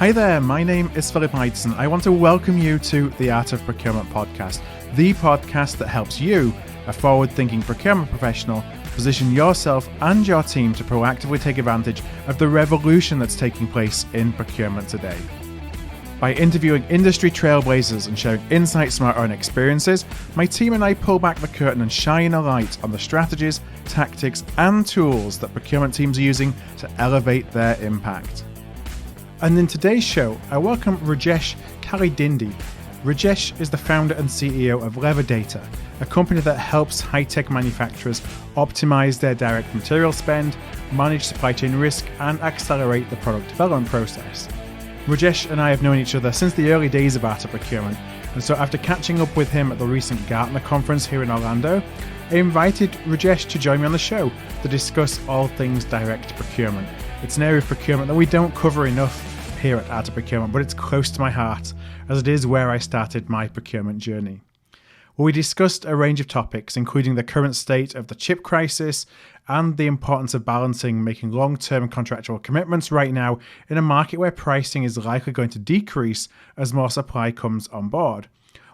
Hi there, my name is Philip Ideson. I want to welcome you to the Art of Procurement podcast, the podcast that helps you, a forward-thinking procurement professional, position yourself and your team to proactively take advantage of the revolution that's taking place in procurement today. By interviewing industry trailblazers and sharing insights from our own experiences, my team and I pull back the curtain and shine a light on the strategies, tactics, and tools that procurement teams are using to elevate their impact. And in today's show, I welcome Rajesh Kalidindi. Rajesh is the founder and CEO of LevaData, a company that helps high-tech manufacturers optimize their direct material spend, manage supply chain risk, and accelerate the product development process. Rajesh and I have known each other since the early days of Art of Procurement, and so after catching up with him at the recent Gartner conference here in Orlando, I invited Rajesh to join me on the show to discuss all things direct procurement. It's an area of procurement that we don't cover enough here at Art of Procurement, but it's close to my heart, as it is where I started my procurement journey. Well, we discussed a range of topics, including the current state of the chip crisis and the importance of balancing making long-term contractual commitments right now in a market where pricing is likely going to decrease as more supply comes on board.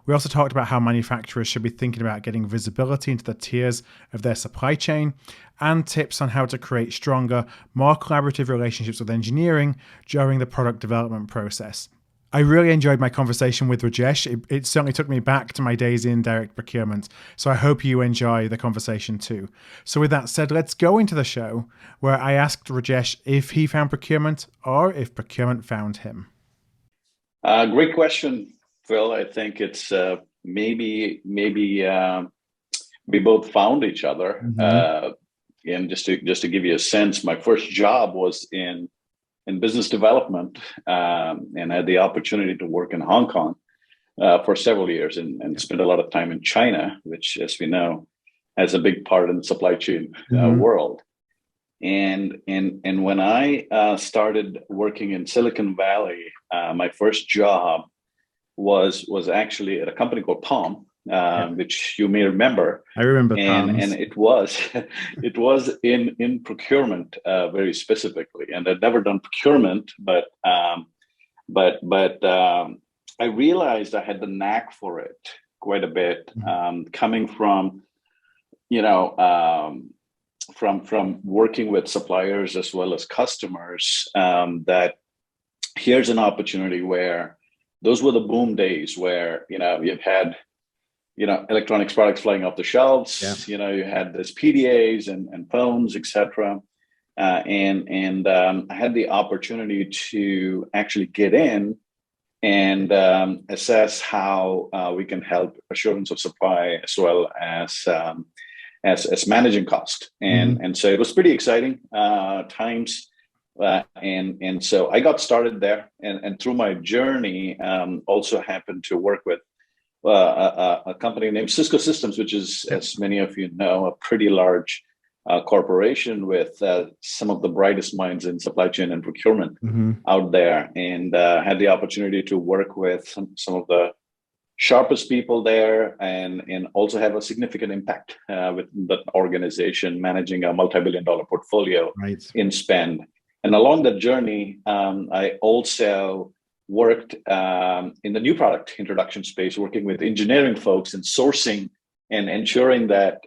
We also talked about how manufacturers should be thinking about getting visibility into the tiers of their supply chain and tips on how to create stronger, more collaborative relationships with engineering during the product development process. I really enjoyed my conversation with Rajesh. It certainly took me back to my days in direct procurement, so I hope you enjoy the conversation too. So with that said, let's go into the show where I asked Rajesh if he found procurement or if procurement found him. Great question, Phil. I think it's maybe we both found each other. Mm-hmm. And just to give you a sense, my first job was in business development, and I had the opportunity to work in Hong Kong for several years and spent a lot of time in China, which, as we know, has a big part in the supply chain world. And when I started working in Silicon Valley, my first job was actually at a company called Palm, which you may remember. I remember Palms. And it was in procurement very specifically. And I'd never done procurement, but I realized I had the knack for it quite a bit, coming from from working with suppliers as well as customers. That here's an opportunity where those were the boom days where you've had electronics products flying off the shelves. You had this PDAs and phones, etc. And I had the opportunity to actually get in and assess how we can help assurance of supply as well as managing cost. And so it was pretty exciting times. And so I got started there, and through my journey, also happened to work with a company named Cisco Systems, which is, as many of you know, a pretty large corporation with some of the brightest minds in supply chain and procurement out there, and had the opportunity to work with some of the sharpest people there, and also have a significant impact with the organization, managing a multi-billion-dollar portfolio in spend. And along that journey, I also worked in the new product introduction space, working with engineering folks and sourcing and ensuring that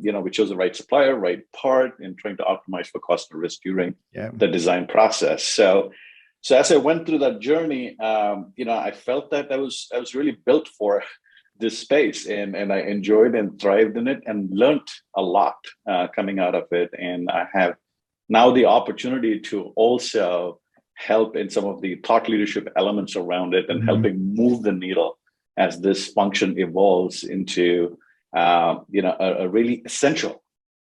we chose the right supplier, right part, and trying to optimize for cost and risk during the design process. So as I went through that journey, I felt that I was really built for this space, and I enjoyed and thrived in it and learned a lot coming out of it. And I have now the opportunity to also help in some of the thought leadership elements around it and helping move the needle as this function evolves into a really essential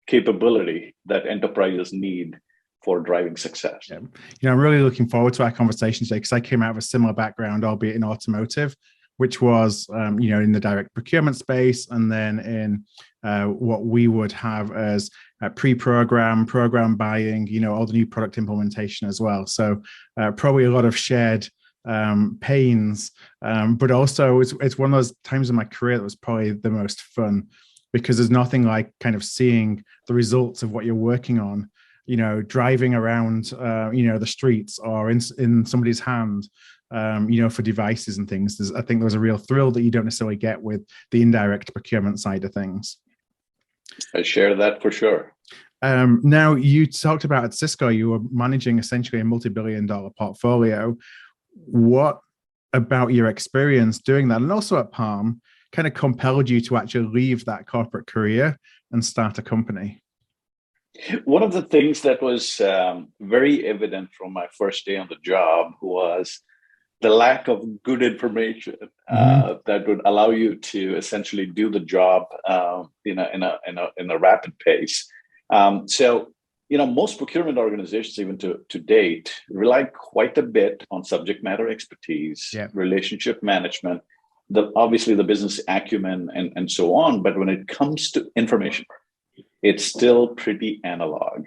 capability that enterprises need for driving success. I'm really looking forward to our conversation today because I came out of a similar background, albeit in automotive, which was in the direct procurement space, and then in what we would have as program buying, all the new product implementation as well. So probably a lot of shared pains, but also it's one of those times in my career that was probably the most fun, because there's nothing like kind of seeing the results of what you're working on driving around, the streets or in somebody's hand, for devices and things. I think there's a real thrill that you don't necessarily get with the indirect procurement side of things. I share that for sure. Now, you talked about at Cisco, you were managing essentially a multi-billion-dollar portfolio. What about your experience doing that, and also at Palm, kind of compelled you to actually leave that corporate career and start a company? One of the things that was very evident from my first day on the job was the lack of good information that would allow you to essentially do the job in a rapid pace. So, most procurement organizations, even to date, rely quite a bit on subject matter expertise, relationship management, obviously the business acumen, and so on. But when it comes to information, it's still pretty analog.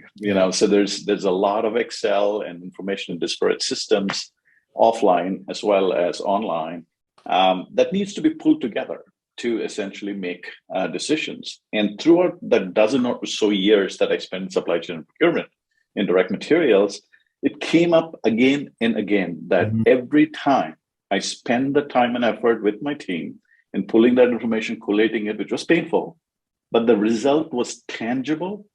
So there's a lot of Excel and information in disparate systems, offline as well as online, that needs to be pulled together to essentially make decisions. And throughout the dozen or so years that I spent in supply chain and procurement in direct materials, it came up again and again that every time I spend the time and effort with my team in pulling that information, collating it, which was painful, but the result was tangible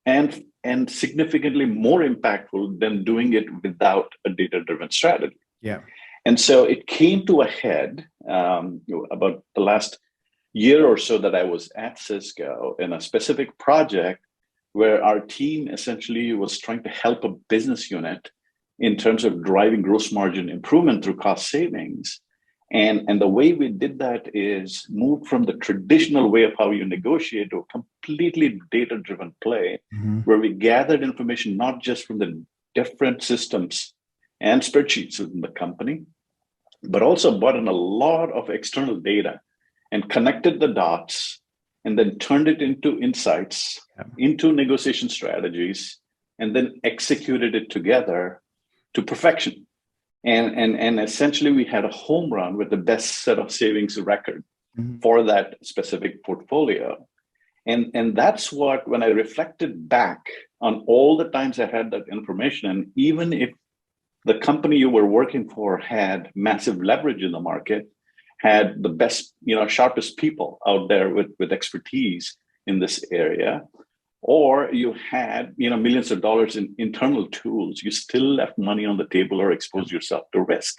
and significantly more impactful than doing it without a data-driven strategy. Yeah. And so it came to a head about the last year or so that I was at Cisco in a specific project where our team essentially was trying to help a business unit in terms of driving gross margin improvement through cost savings. And the way we did that is move from the traditional way of how you negotiate to a completely data-driven play, where we gathered information not just from the different systems and spreadsheets within the company, but also brought in a lot of external data and connected the dots and then turned it into insights, into negotiation strategies, and then executed it together to perfection. And essentially, we had a home run with the best set of savings record for that specific portfolio. And that's what, when I reflected back on all the times I had that information, and even if the company you were working for had massive leverage in the market, had the best, sharpest people out there with expertise in this area, or you had, millions of dollars in internal tools, you still left money on the table or exposed yourself to risk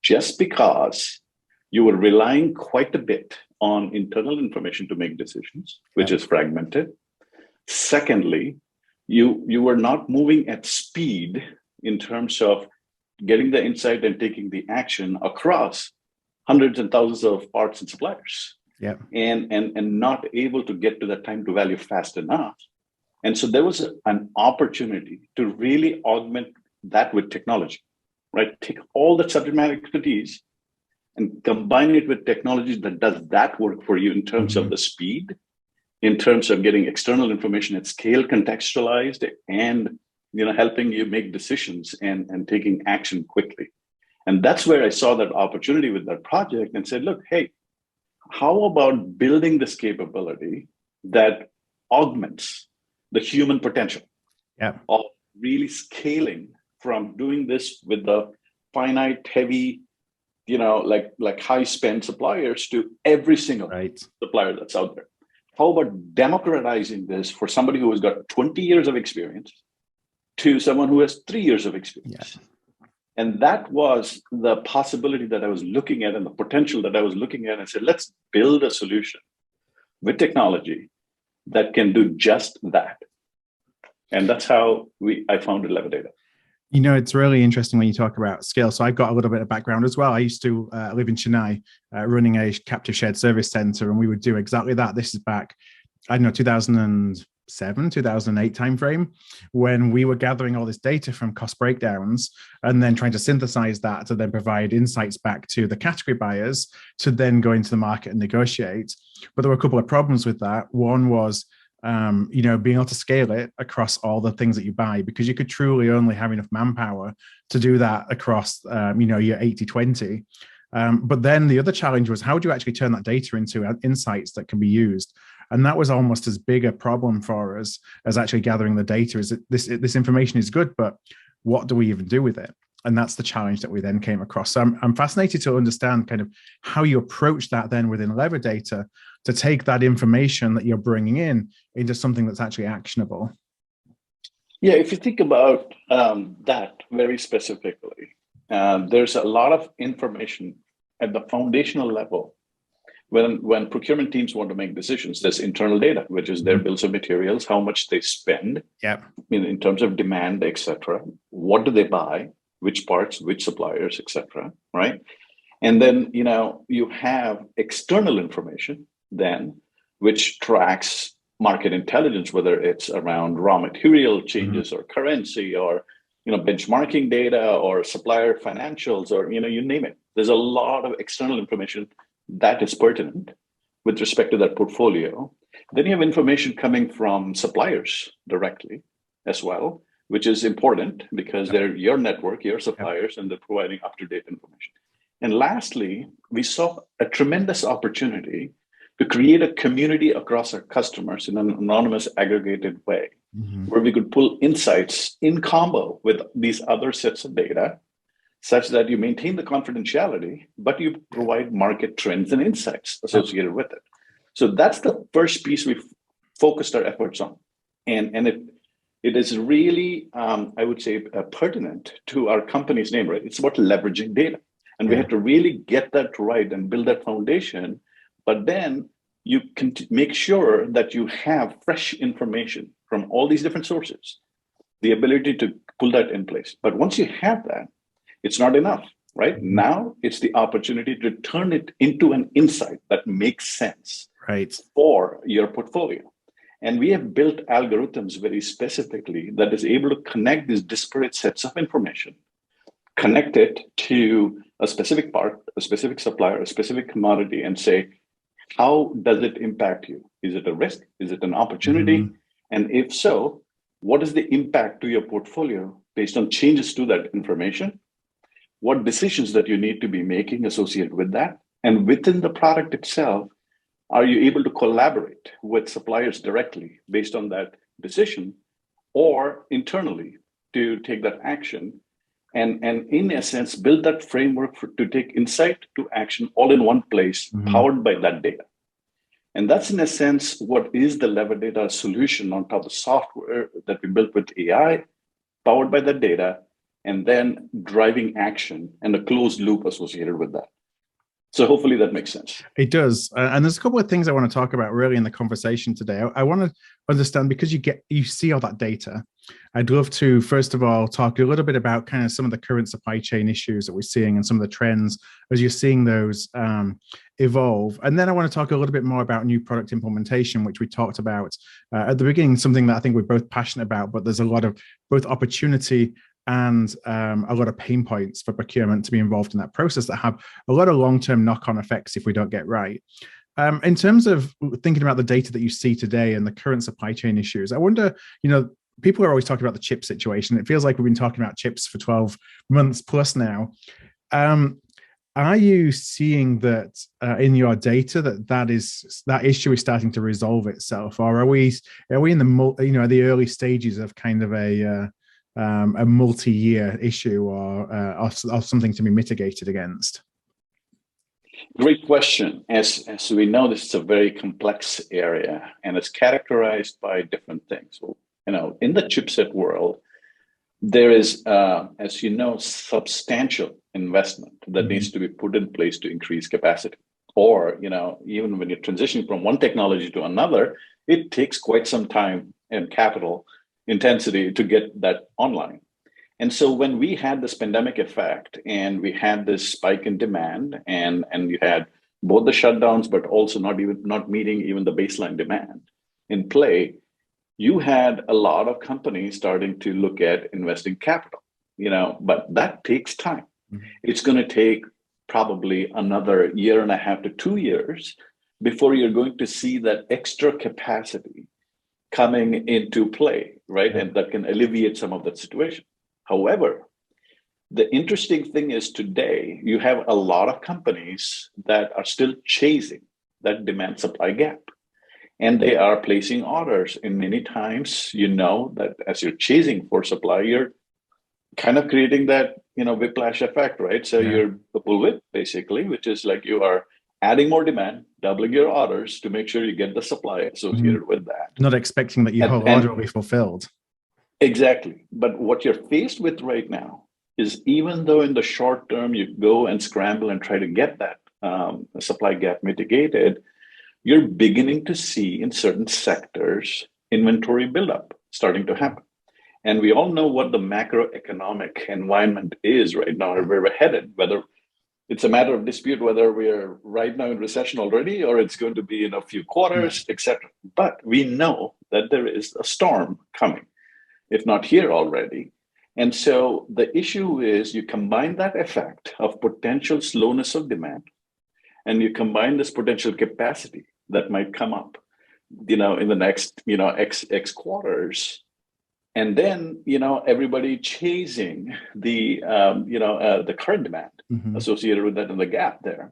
just because you were relying quite a bit on internal information to make decisions, which is fragmented. Secondly, you were not moving at speed in terms of getting the insight and taking the action across hundreds and thousands of parts and suppliers, and not able to get to that time to value fast enough. And so there was an opportunity to really augment that with technology, right? Take all the subject matter expertise and combine it with technology that does that work for you in terms of the speed, in terms of getting external information at scale contextualized, and helping you make decisions and taking action quickly. And that's where I saw that opportunity with that project and said, look, hey, how about building this capability that augments the human potential of really scaling from doing this with the finite, heavy, like high spend suppliers to every single supplier that's out there. How about democratizing this for somebody who has got 20 years of experience to someone who has 3 years of experience? And that was the possibility that I was looking at and the potential that I was looking at. And said, let's build a solution with technology that can do just that. And that's how I founded LevaData. It's really interesting when you talk about scale. So I've got a little bit of background as well. I used to live in Chennai, running a captive shared service center, and we would do exactly that. This is back, 2007, 2008 timeframe, when we were gathering all this data from cost breakdowns and then trying to synthesize that to then provide insights back to the category buyers to then go into the market and negotiate. But there were a couple of problems with that. One was being able to scale it across all the things that you buy, because you could truly only have enough manpower to do that across, your 80-20. But then the other challenge was, how do you actually turn that data into insights that can be used? And that was almost as big a problem for us as actually gathering the data. Is that this information is good, but what do we even do with it? And that's the challenge that we then came across. So I'm fascinated to understand kind of how you approach that then within LevaData to take that information that you're bringing in into something that's actually actionable. Yeah, if you think about that very specifically, there's a lot of information at the foundational level. When procurement teams want to make decisions, there's internal data, which is their bills of materials, how much they spend, in terms of demand, etc. What do they buy? Which parts, which suppliers, etc. Right? And then you have external information then, which tracks market intelligence, whether it's around raw material changes or currency or benchmarking data or supplier financials or you name it. There's a lot of external information that is pertinent with respect to that portfolio. Then you have information coming from suppliers directly as well, which is important because they're your network, your suppliers, and they're providing up-to-date information. And lastly, we saw a tremendous opportunity to create a community across our customers in an anonymous, aggregated way, where we could pull insights in combo with these other sets of data, such that you maintain the confidentiality, but you provide market trends and insights associated with it. So that's the first piece we focused our efforts on. And it is really, I would say, pertinent to our company's name, right? It's about leveraging data. And we have to really get that right and build that foundation. But then you can make sure that you have fresh information from all these different sources, the ability to pull that in place. But once you have that, it's not enough, right? Now it's the opportunity to turn it into an insight that makes sense for your portfolio. And we have built algorithms very specifically that is able to connect these disparate sets of information, connect it to a specific part, a specific supplier, a specific commodity, and say, how does it impact you? Is it a risk? Is it an opportunity? And if so, what is the impact to your portfolio based on changes to that information? What decisions that you need to be making associated with that? And within the product itself, are you able to collaborate with suppliers directly based on that decision or internally to take that action? And in essence, build that framework to take insight to action all in one place, powered by that data. And that's in a sense, what is the LevaData solution on top of software that we built with AI, powered by that data, and then driving action and a closed loop associated with that. So hopefully that makes sense. It does. And there's a couple of things I want to talk about really in the conversation today. I want to understand, because you see all that data, I'd love to, first of all, talk a little bit about kind of some of the current supply chain issues that we're seeing and some of the trends as you're seeing those evolve. And then I want to talk a little bit more about new product implementation, which we talked about at the beginning, something that I think we're both passionate about, but there's a lot of both opportunity and a lot of pain points for procurement to be involved in that process that have a lot of long-term knock-on effects if we don't get right. In terms of thinking about the data that you see today and the current supply chain issues, I wonder, people are always talking about the chip situation. It feels like we've been talking about chips for 12 months plus now. Are you seeing that in your data that issue is starting to resolve itself, or are we in the early stages of kind of a multi-year issue or something to be mitigated against? Great question. As we know, this is a very complex area, and it's characterized by different things. In the chipset world, there is, as you know, substantial investment that needs to be put in place to increase capacity. Or, even when you're transitioning from one technology to another, it takes quite some time and capital intensity to get that online. And so when we had this pandemic effect and we had this spike in demand and you had both the shutdowns, but also not meeting even the baseline demand in play, you had a lot of companies starting to look at investing capital, but that takes time. It's going to take probably another 1.5 to 2 years before you're going to see that extra capacity coming into play, right? And that can alleviate some of that situation. However, the interesting thing is today, you have a lot of companies that are still chasing that demand supply gap. and they are placing orders. And many times, that as you're chasing for supply, you're kind of creating that, whiplash effect, right? So you're a bullwhip, basically, which is like you are adding more demand, doubling your orders to make sure you get the supply associated with that. Not expecting that your whole order will be fulfilled. Exactly. But what you're faced with right now is, even though in the short term you go and scramble and try to get that supply gap mitigated, you're beginning to see in certain sectors inventory buildup starting to happen. And we all know what the macroeconomic environment is right now, or where we're headed, whether it's a matter of dispute whether we're right now in recession already or it's going to be in a few quarters, etc. But we know that there is a storm coming, if not here already. And so the issue is, you combine that effect of potential slowness of demand, and you combine this potential capacity that might come up, in the next, X quarters. And then, everybody chasing the current demand associated with that and the gap there.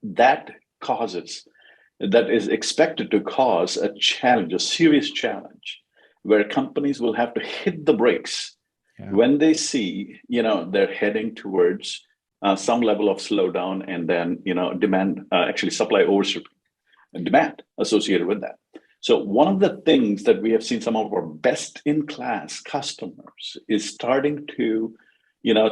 That is expected to cause a challenge, a serious challenge, where companies will have to hit the brakes when they see, they're heading towards some level of slowdown, and then, demand, supply overshooting and demand associated with that. So one of the things that we have seen some of our best-in-class customers is starting to,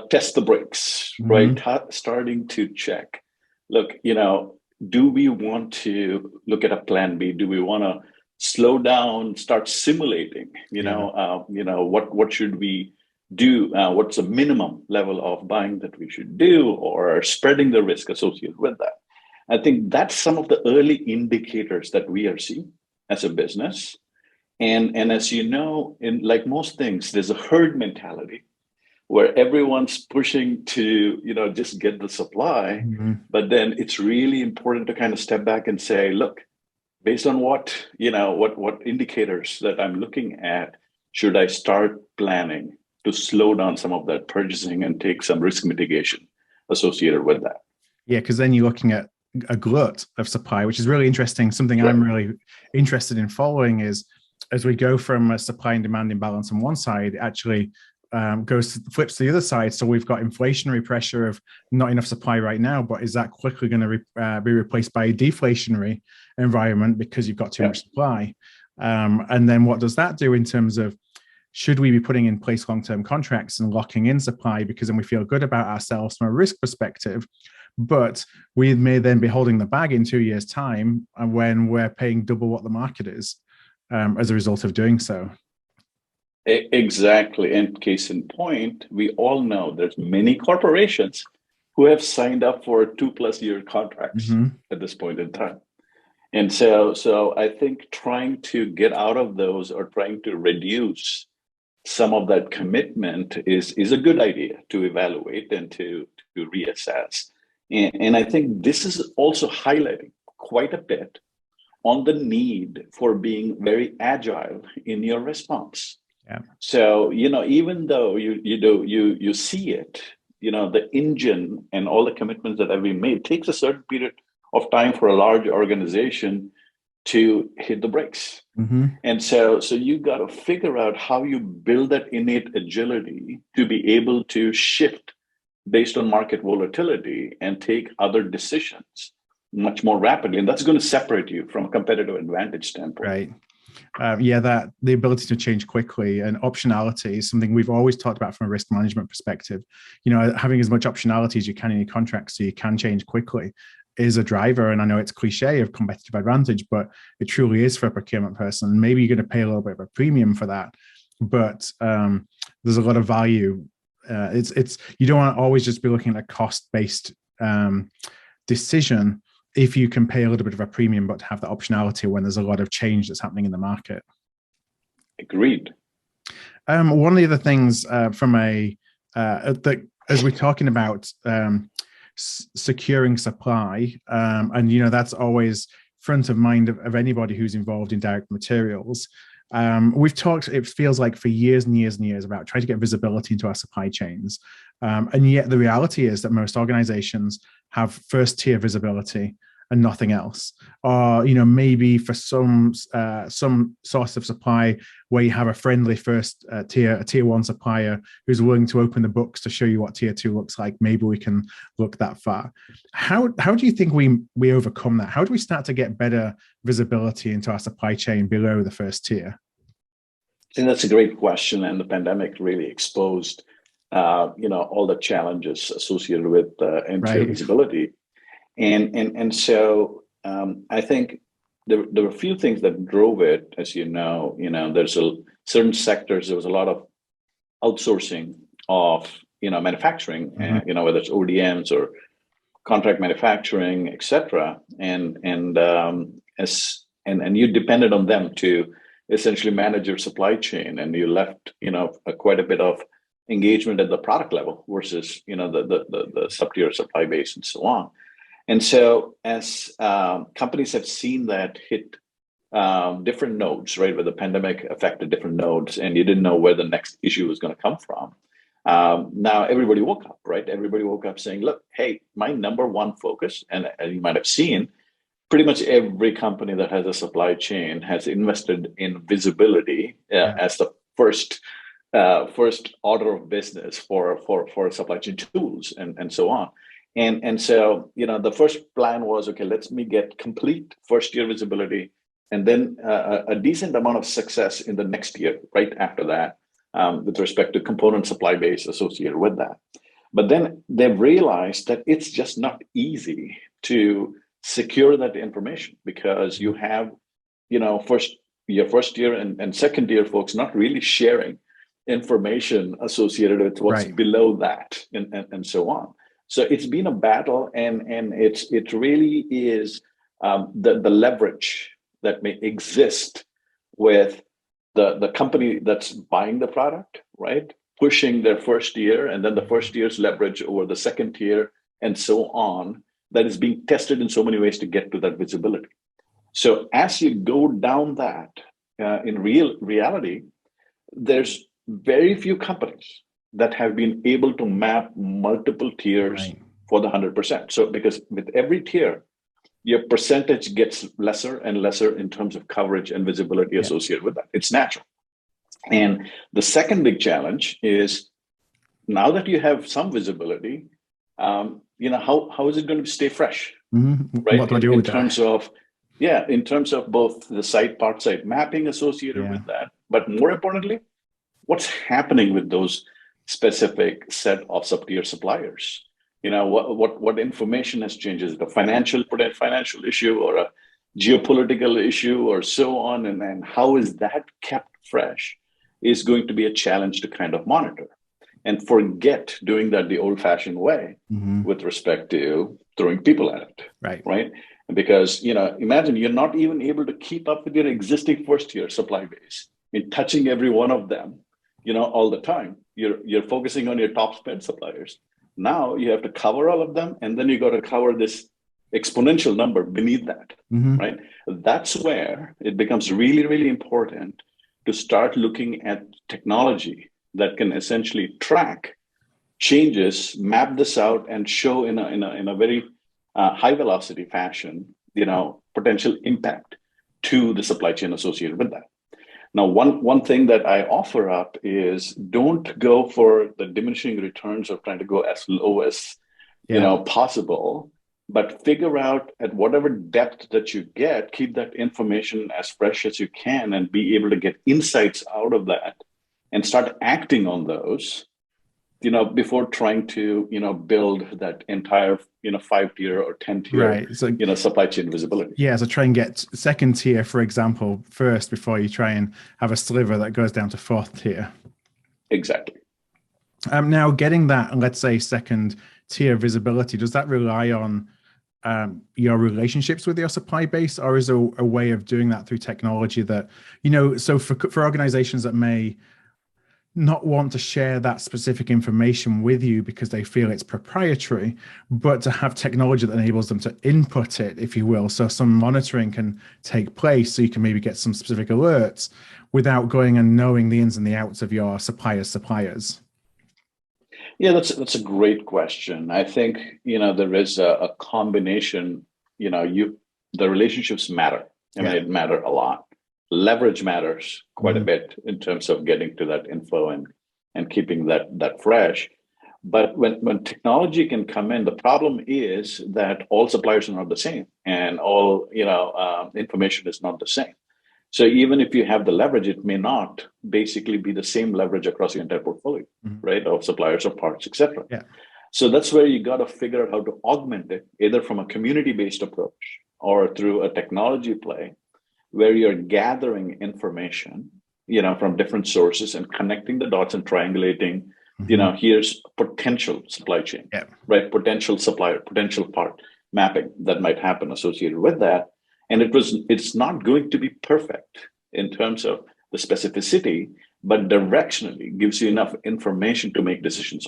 test the brakes, right? Starting to check, look, do we want to look at a plan B? Do we want to slow down, start simulating, what should we do? What's the minimum level of buying that we should do, or spreading the risk associated with that? I think that's some of the early indicators that we are seeing as a business. And as you know, in like most things, there's a herd mentality where everyone's pushing to, just get the supply. But then it's really important to kind of step back and say, look, based on what indicators that I'm looking at, should I start planning to slow down some of that purchasing and take some risk mitigation associated with that? Yeah, because then you're looking at a glut of supply, which is really interesting. Something I'm really interested in following is, as we go from a supply and demand imbalance on one side, it actually flips to the other side. So we've got inflationary pressure of not enough supply right now, but is that quickly going to be replaced by a deflationary environment because you've got too much supply? And then what does that do in terms of, should we be putting in place long-term contracts and locking in supply, because then we feel good about ourselves from a risk perspective? But we may then be holding the bag in 2 years' time, when we're paying double what the market is as a result of doing so. Exactly. And case in point, we all know there's many corporations who have signed up for 2+ year contracts at this point in time. And so I think trying to get out of those, or trying to reduce some of that commitment, is a good idea to evaluate and to reassess. And I think this is also highlighting quite a bit on the need for being very agile in your response. So, even though you see it, the engine and all the commitments that have been made takes a certain period of time for a large organization to hit the brakes. And so you got to figure out how you build that innate agility to be able to shift based on market volatility and take other decisions much more rapidly. And that's going to separate you from a competitive advantage standpoint. Right. That the ability to change quickly and optionality is something we've always talked about from a risk management perspective. Having as much optionality as you can in your contracts so you can change quickly is a driver. And I know it's cliche of competitive advantage, but it truly is for a procurement person. Maybe you're going to pay a little bit of a premium for that, but there's a lot of value. It's you don't want to always just be looking at a cost-based decision if you can pay a little bit of a premium, but to have the optionality when there's a lot of change that's happening in the market. Agreed. One of the other things as we're talking about securing supply, and that's always front of mind of anybody who's involved in direct materials. We've talked, it feels like, for years and years and years about trying to get visibility into our supply chains. And yet the reality is that most organizations have first tier visibility. and nothing else. Or, you know, maybe for some source of supply where you have a friendly first tier, a tier one supplier who's willing to open the books to show you what tier two looks like, maybe we can look that far. How do you think we overcome that? How do we start to get better visibility into our supply chain below the first tier? I think that's a great question, and the pandemic really exposed, all the challenges associated with end-tier visibility, and so I think there were a few things that drove it. As you know, there's certain sectors. There was a lot of outsourcing of manufacturing, whether it's ODMs or contract manufacturing, etc. And you depended on them to essentially manage your supply chain, and you left quite a bit of engagement at the product level versus the sub-tier supply base and so on. And so as companies have seen that hit different nodes, right, where the pandemic affected different nodes, and you didn't know where the next issue was going to come from. Now everybody woke up, right? Everybody woke up saying, look, hey, my number one focus, and you might have seen, pretty much every company that has a supply chain has invested in visibility as the first order of business for supply chain tools and so on. And so, the first plan was, okay, let me get complete first year visibility, and then a decent amount of success in the next year, right after that, with respect to component supply base associated with that. But then they've realized that it's just not easy to secure that information, because you have, your first year and second year folks not really sharing information associated with what's below that and so on. So it's been a battle, and it really is the leverage that may exist with the company that's buying the product, right? Pushing their first year, and then the first year's leverage over the second tier and so on, that is being tested in so many ways to get to that visibility. So as you go down that, in reality, there's very few companies that have been able to map multiple tiers for the 100%. So because with every tier, your percentage gets lesser and lesser in terms of coverage and visibility associated with that. It's natural. And the second big challenge is, now that you have some visibility, how is it going to stay fresh? Right? What do I do with that? In terms of both the part site mapping associated with that, but more importantly, what's happening with those specific set of sub-tier suppliers? What information has changed? Is it a financial issue or a geopolitical issue or so on? And how is that kept fresh is going to be a challenge to kind of monitor, and forget doing that the old-fashioned way with respect to throwing people at it, right? Because, imagine you're not even able to keep up with your existing first-tier supply base in touching every one of them, all the time. You're focusing on your top spend suppliers. Now you have to cover all of them, and then you got to cover this exponential number beneath that, right? That's where it becomes really, really important to start looking at technology that can essentially track changes, map this out, and show in a very high velocity fashion, potential impact to the supply chain associated with that. Now, one thing that I offer up is, don't go for the diminishing returns of trying to go as low as possible, but figure out at whatever depth that you get, keep that information as fresh as you can, and be able to get insights out of that and start acting on those, before trying to, build that entire, 5-tier or 10-tier, so, supply chain visibility. Yeah, so try and get second tier, for example, first, before you try and have a sliver that goes down to fourth tier. Exactly. Now, getting that, let's say, second tier visibility, does that rely on your relationships with your supply base, or is there a way of doing that through technology that, so for organizations that may not want to share that specific information with you because they feel it's proprietary, but to have technology that enables them to input it, if you will, so some monitoring can take place, so you can maybe get some specific alerts without going and knowing the ins and the outs of your suppliers? Yeah, that's a great question. I think, there is a combination the relationships matter. I mean, it matter a lot. Leverage matters quite a bit in terms of getting to that info and keeping that fresh. But when technology can come in, the problem is that all suppliers are not the same, and all information is not the same. So even if you have the leverage, it may not basically be the same leverage across your entire portfolio, right, of suppliers or parts, etc. Yeah. So that's where you got to figure out how to augment it, either from a community-based approach or through a technology play, where you're gathering information, from different sources and connecting the dots and triangulating. Here's potential supply chain, right? Potential supplier, potential part mapping that might happen associated with that. And it's not going to be perfect in terms of the specificity, but directionally gives you enough information to make decisions.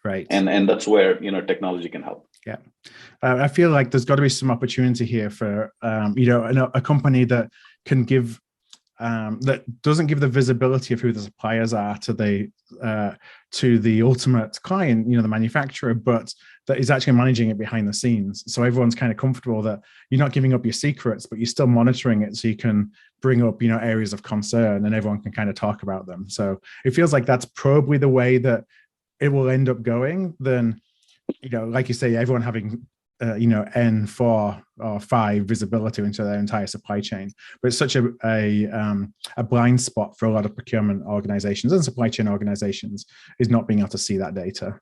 Right. And that's where, technology can help. Yeah. I feel like there's got to be some opportunity here for, a company that can give, that doesn't give the visibility of who the suppliers are to the ultimate client, the manufacturer, but that is actually managing it behind the scenes. So everyone's kind of comfortable that you're not giving up your secrets, but you're still monitoring it so you can bring up, areas of concern and everyone can kind of talk about them. So it feels like that's probably the way that it will end up going. Then, like you say, everyone having N4 or 5 visibility into their entire supply chain. But it's such a blind spot for a lot of procurement organizations and supply chain organizations is not being able to see that data.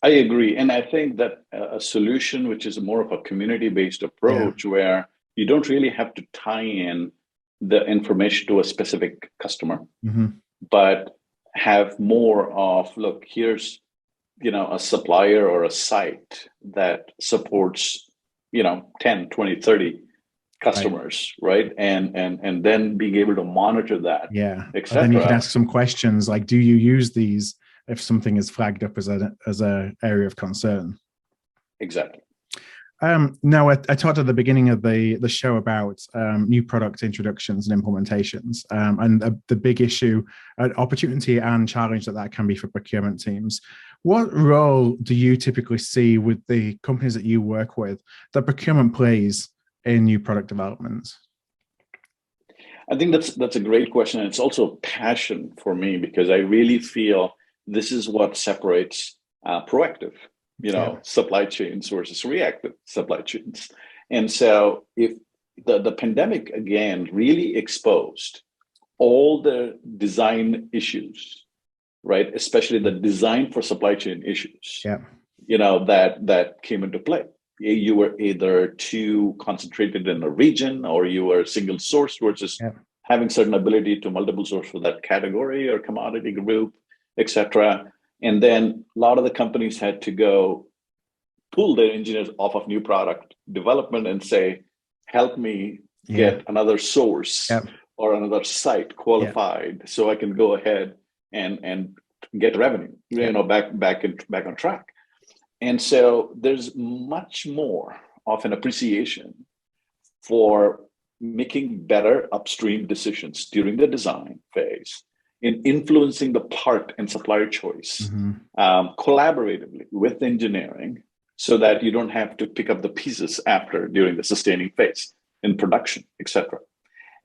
I agree. And I think that a solution which is more of a community-based approach where you don't really have to tie in the information to a specific customer, but have more of, look, here's a supplier or a site that supports 10, 20, 30 customers, right? And then being able to monitor that, etc. Then you can ask some questions like, do you use these if something is flagged up as a area of concern? Exactly. Now, I talked at the beginning of the show about new product introductions and implementations, and the big issue, opportunity and challenge that can be for procurement teams. What role do you typically see with the companies that you work with that procurement plays in new product development? I think that's a great question. And it's also a passion for me because I really feel this is what separates proactive, supply chains versus reactive supply chains. And so if the pandemic, again, really exposed all the design issues, right? Especially the design for supply chain issues, that came into play. You were either too concentrated in a region or you were single source versus having certain ability to multiple source for that category or commodity group, etc. And then a lot of the companies had to go pull their engineers off of new product development and say, help me get another source or another site qualified so I can go ahead and get revenue, back on track. And so there's much more of an appreciation for making better upstream decisions during the design phase, in influencing the part and supplier choice collaboratively with engineering so that you don't have to pick up the pieces during the sustaining phase in production, etc.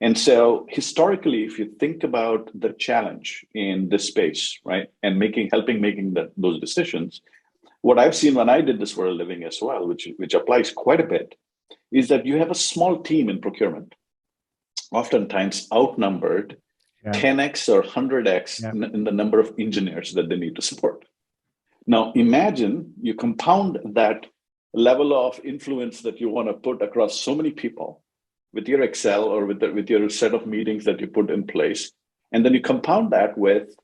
And so historically, if you think about the challenge in this space, right, and helping making those decisions, what I've seen when I did this for a living as well, which applies quite a bit, is that you have a small team in procurement, oftentimes outnumbered 10x or 100x in the number of engineers that they need to support. Now, imagine you compound that level of influence that you want to put across so many people with your Excel or with your set of meetings that you put in place, and then you compound that with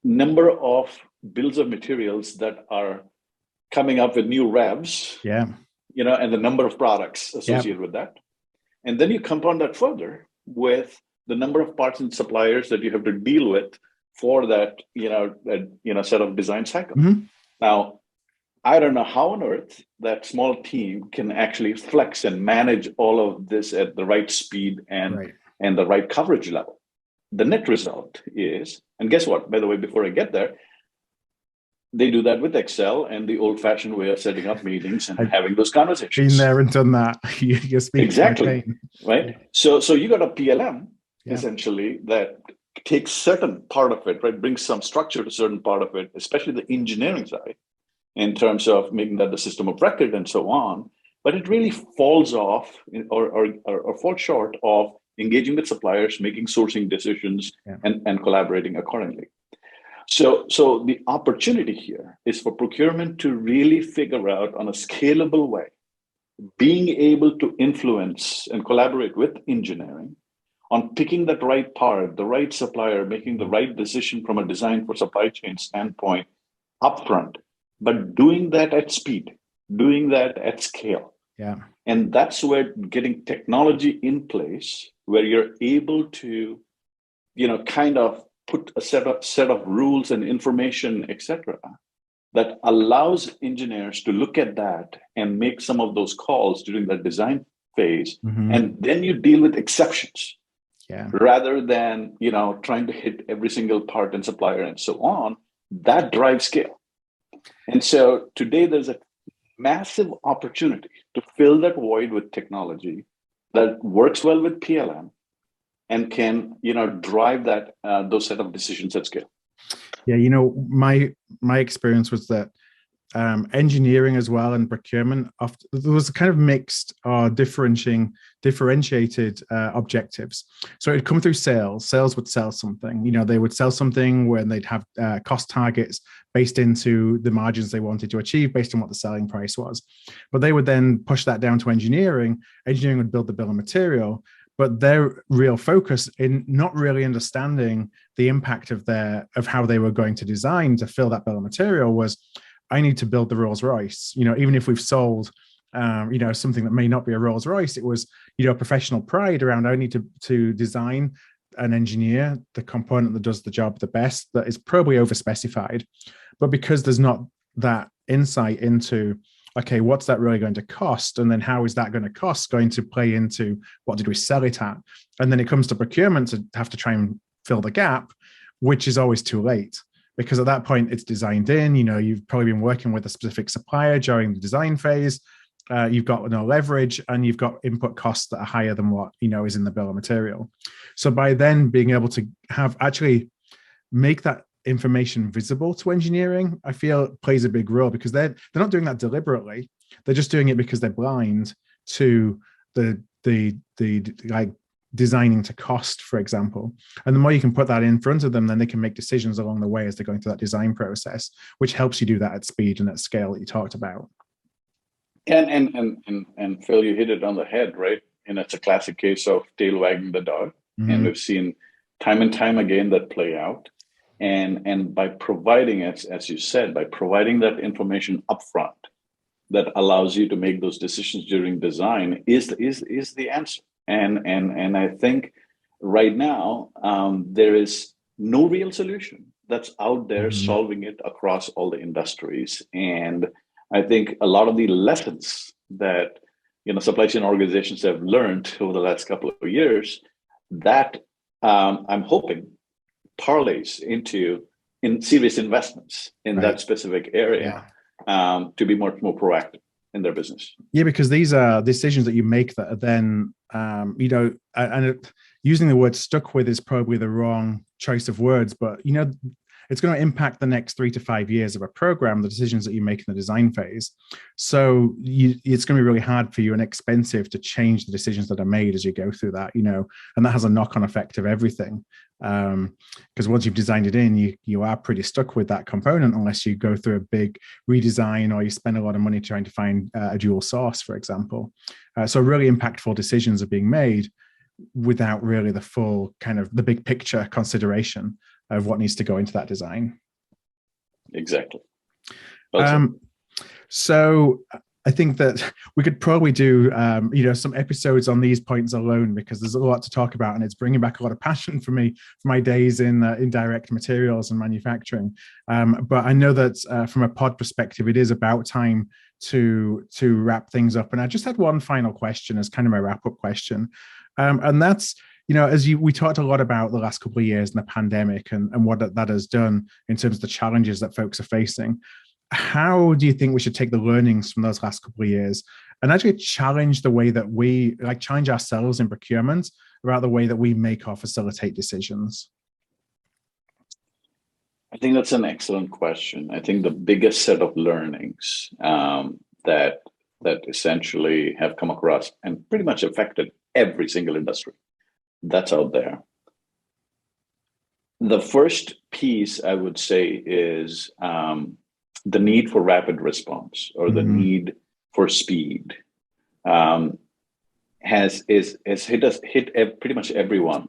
number of bills of materials that are coming up with new revs, and the number of products associated with that. And then you compound that further with the number of parts and suppliers that you have to deal with for that, set of design cycle. Now, I don't know how on earth that small team can actually flex and manage all of this at the right speed and the right coverage level. The net result is, and guess what, by the way, before I get there, They do that with Excel and the old-fashioned way of setting up meetings and having those conversations. Been there and done that. You're speaking exactly, right? So you got a PLM Yeah. essentially that takes certain part of it, right? Brings some structure to certain part of it, especially the engineering side, in terms of making that the system of record and so on. But it really falls off or falls short of engaging with suppliers, making sourcing decisions, and collaborating accordingly. So the opportunity here is for procurement to really figure out on a scalable way, being able to influence and collaborate with engineering on picking that right part, the right supplier, making the right decision from a design for supply chain standpoint upfront, but doing that at speed, doing that at scale. Yeah. And that's where getting technology in place, where you're able to, kind of put a set of rules and information, etc., that allows engineers to look at that and make some of those calls during the design phase. And then you deal with exceptions. Yeah. Rather than trying to hit every single part and supplier and so on. That drives scale. And so today there's a massive opportunity to fill that void with technology that works well with PLM and can drive that those set of decisions at scale. Yeah, my experience was that engineering as well and procurement, there was a kind of mixed or differentiated objectives. So it'd come through sales. Sales would sell something. They would sell something when they'd have cost targets based into the margins they wanted to achieve based on what the selling price was. But they would then push that down to engineering. Engineering would build the bill of material. But their real focus in not really understanding the impact of how they were going to design to fill that bill of material was, I need to build the Rolls Royce. Even if we've sold, something that may not be a Rolls Royce, it was, professional pride around, I need to design and engineer the component that does the job the best, that is probably overspecified. But because there's not that insight into, okay, what's that really going to cost? And then how is that going to play into what did we sell it at? And then it comes to procurement to have to try and fill the gap, which is always too late. Because at that point it's designed in, you've probably been working with a specific supplier during the design phase. You've got no leverage and you've got input costs that are higher than what, is in the bill of material. So by then being able to actually make that information visible to engineering, I feel plays a big role, because they're not doing that deliberately. They're just doing it because they're blind to the designing to cost, for example. And the more you can put that in front of them, then they can make decisions along the way as they're going through that design process, which helps you do that at speed and at scale that you talked about. And Phil, you hit it on the head, right? And it's a classic case of tail wagging the dog. And we've seen time and time again that play out. And by providing, as you said, by providing that information upfront that allows you to make those decisions during design is the answer. And I think right now there is no real solution that's out there solving it across all the industries. And I think a lot of the lessons that supply chain organizations have learned over the last couple of years, that I'm hoping parlays into serious investments in that specific area to be much more proactive in their business. Yeah, because these are decisions that you make that are then, using the word stuck with is probably the wrong choice of words, but, it's going to impact the next 3 to 5 years of a program, the decisions that you make in the design phase. So it's going to be really hard for you and expensive to change the decisions that are made as you go through that, and that has a knock-on effect of everything. Because once you've designed it in, you are pretty stuck with that component unless you go through a big redesign or you spend a lot of money trying to find a dual source, for example. So really impactful decisions are being made without really the full kind of the big picture consideration of what needs to go into that design. Exactly. So I think that we could probably do, some episodes on these points alone, because there's a lot to talk about, and it's bringing back a lot of passion for me for my days in direct materials and manufacturing. But I know that from a pod perspective, it is about time to wrap things up. And I just had one final question as kind of my wrap-up question, and that's, we talked a lot about the last couple of years and the pandemic and what that has done in terms of the challenges that folks are facing. How do you think we should take the learnings from those last couple of years and actually challenge the way that we challenge ourselves in procurement about the way that we make or facilitate decisions? I think that's an excellent question. I think the biggest set of learnings that essentially have come across and pretty much affected every single industry that's out there. The first piece I would say is the need for rapid response, or the need for speed has hit pretty much everyone,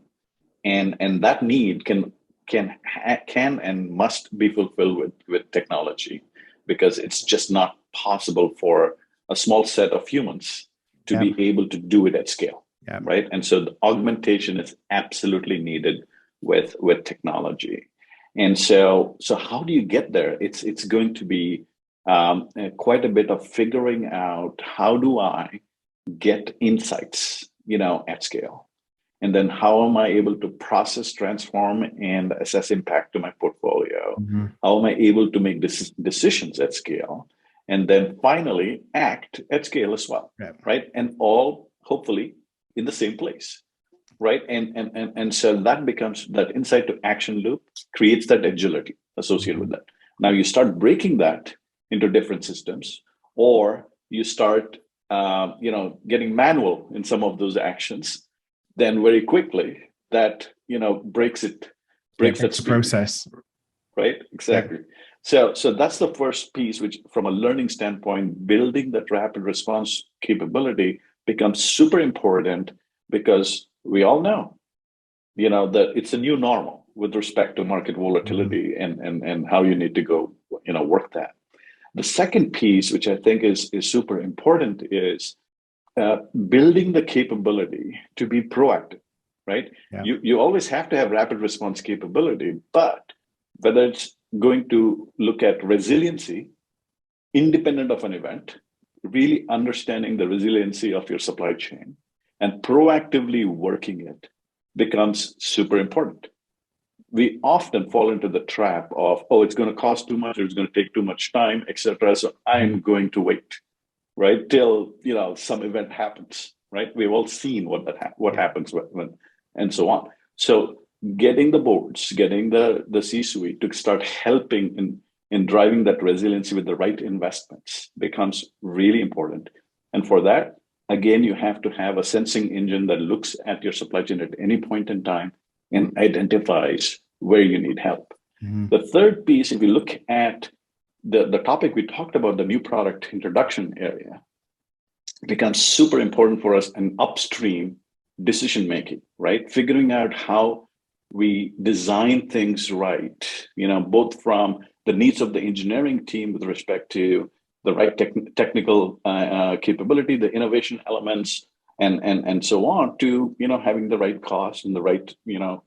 and that need can and must be fulfilled with technology, because it's just not possible for a small set of humans to be able to do it at scale, right? And so the augmentation is absolutely needed with technology. And so how do you get there? It's going to be quite a bit of figuring out, how do I get insights, at scale? And then how am I able to process, transform, and assess impact to my portfolio? How am I able to make decisions at scale? And then finally act at scale as well, right? And all hopefully in the same place, right? And so that becomes, that insight to action loop creates that agility associated with that. Now you start breaking that into different systems, or you start getting manual in some of those actions, then very quickly that breaks that process, right? Exactly. So that's the first piece, which from a learning standpoint, building that rapid response capability becomes super important, because we all know that it's a new normal with respect to market volatility and how you need to go work that. The second piece, which I think is super important, is building the capability to be proactive, right? You always have to have rapid response capability, but whether it's going to look at resiliency independent of an event, really understanding the resiliency of your supply chain and proactively working it becomes super important. We often fall into the trap of, it's going to cost too much, or it's going to take too much time, etc. So I'm going to wait, right, till some event happens, right? We've all seen what happens when, and so on. So getting the boards, getting the C-suite to start helping in driving that resiliency with the right investments becomes really important. And for that, again, you have to have a sensing engine that looks at your supply chain at any point in time and identifies where you need help. The third piece, if you look at the topic we talked about, the new product introduction area, becomes super important for us in upstream decision making, right? Figuring out how we design things right, both from the needs of the engineering team with respect to the right technical capability, the innovation elements, and so on, to having the right cost and the right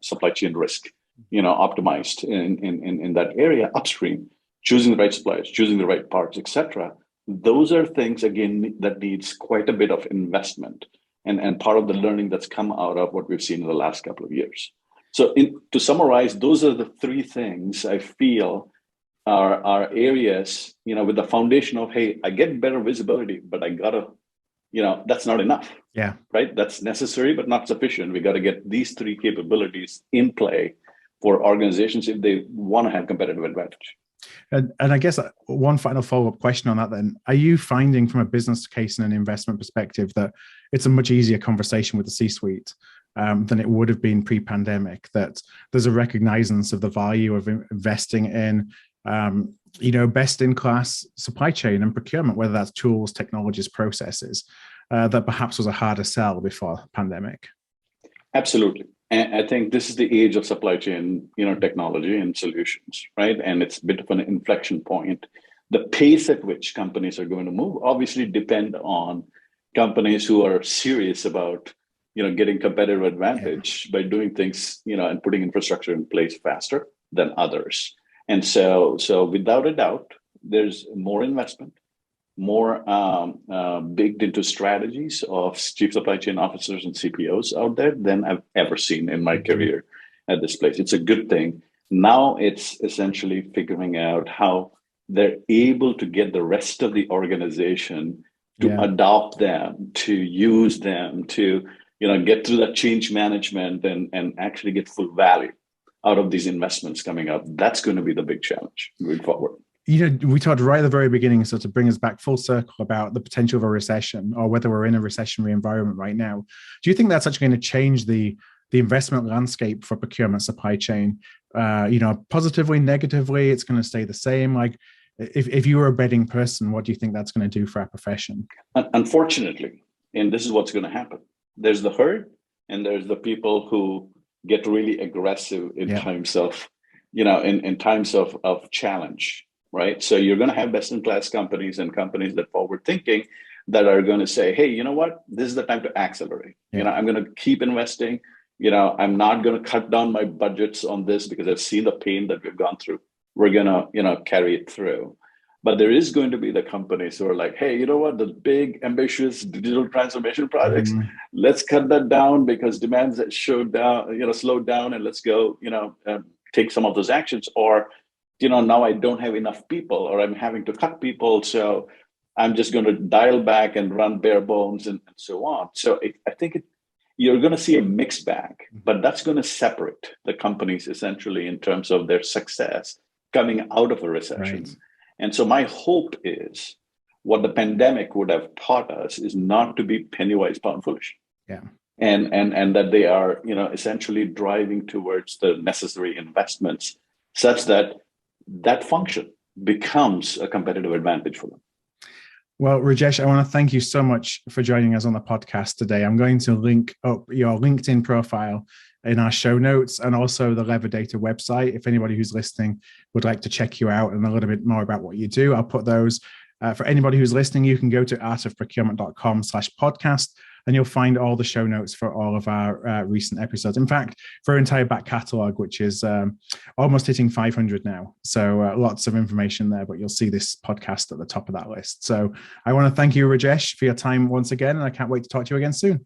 supply chain risk optimized in that area upstream, choosing the right suppliers, choosing the right parts, etc. Those are things, again, that needs quite a bit of investment, and part of the learning that's come out of what we've seen in the last couple of years. So to summarize, those are the three things I feel are areas, with the foundation of, hey, I get better visibility, but I gotta, that's not enough. Right? That's necessary, but not sufficient. We got to get these three capabilities in play for organizations if they want to have competitive advantage. And I guess one final follow-up question on that then, are you finding from a business case and an investment perspective that it's a much easier conversation with the C-suite than it would have been pre-pandemic, that there's a recognizance of the value of investing in best-in-class supply chain and procurement, whether that's tools, technologies, processes, that perhaps was a harder sell before pandemic? Absolutely. And I think this is the age of supply chain, technology and solutions, right? And it's a bit of an inflection point. The pace at which companies are going to move obviously depend on companies who are serious about, getting competitive advantage by doing things, and putting infrastructure in place faster than others. And so without a doubt, there's more investment, more baked into strategies of chief supply chain officers and CPOs out there than I've ever seen in my career at this place. It's a good thing. Now it's essentially figuring out how they're able to get the rest of the organization to adopt them, to use them, to get through that change management and actually get full value out of these investments coming up. That's going to be the big challenge moving forward. We talked right at the very beginning, so to bring us back full circle about the potential of a recession or whether we're in a recessionary environment right now. Do you think that's actually going to change the investment landscape for procurement supply chain? Positively, negatively, it's going to stay the same? Like, if you were a betting person, what do you think that's going to do for our profession? Unfortunately, and this is what's going to happen. There's the herd, and there's the people who get really aggressive in times of, in times of challenge. Right. So you're going to have best in class companies and companies that forward thinking that are going to say, hey, you know what? This is the time to accelerate. I'm going to keep investing. I'm not going to cut down my budgets on this because I've seen the pain that we've gone through. We're going to, carry it through. But there is going to be the companies who are like, hey, you know what? The big, ambitious digital transformation projects, let's cut that down because demands that slowed down, and let's go, take some of those actions. Or now I don't have enough people, or I'm having to cut people. So I'm just going to dial back and run bare bones and so on. So I think you're going to see a mixed bag, but that's going to separate the companies essentially in terms of their success coming out of a recession. Right. And so my hope is what the pandemic would have taught us is not to be penny wise, pound foolish. Yeah. And that they are, essentially driving towards the necessary investments such that function becomes a competitive advantage for them. Well, Rajesh, I want to thank you so much for joining us on the podcast today. I'm going to link up your LinkedIn profile in our show notes and also the LevaData website. If anybody who's listening would like to check you out and a little bit more about what you do, I'll put those. For anybody who's listening, you can go to artofprocurement.com/podcast. And you'll find all the show notes for all of our recent episodes. In fact, for our entire back catalog, which is almost hitting 500 now. So lots of information there, but you'll see this podcast at the top of that list. So I want to thank you, Rajesh, for your time once again. And I can't wait to talk to you again soon.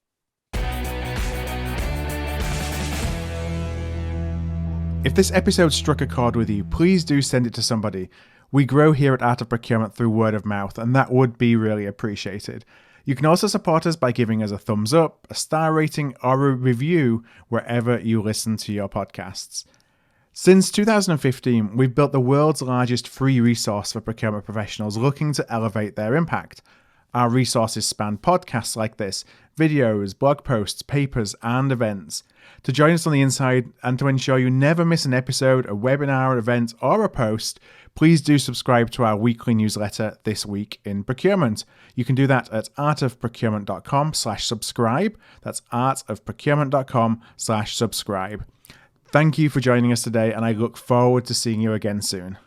If this episode struck a chord with you, please do send it to somebody. We grow here at Art of Procurement through word of mouth, and that would be really appreciated. You can also support us by giving us a thumbs up, a star rating, or a review wherever you listen to your podcasts. Since 2015, we've built the world's largest free resource for procurement professionals looking to elevate their impact. Our resources span podcasts like this, videos, blog posts, papers, and events. To join us on the inside and to ensure you never miss an episode, a webinar, event, or a post, please do subscribe to our weekly newsletter, This Week in Procurement. You can do that at artofprocurement.com/subscribe. That's artofprocurement.com/subscribe. Thank you for joining us today, and I look forward to seeing you again soon.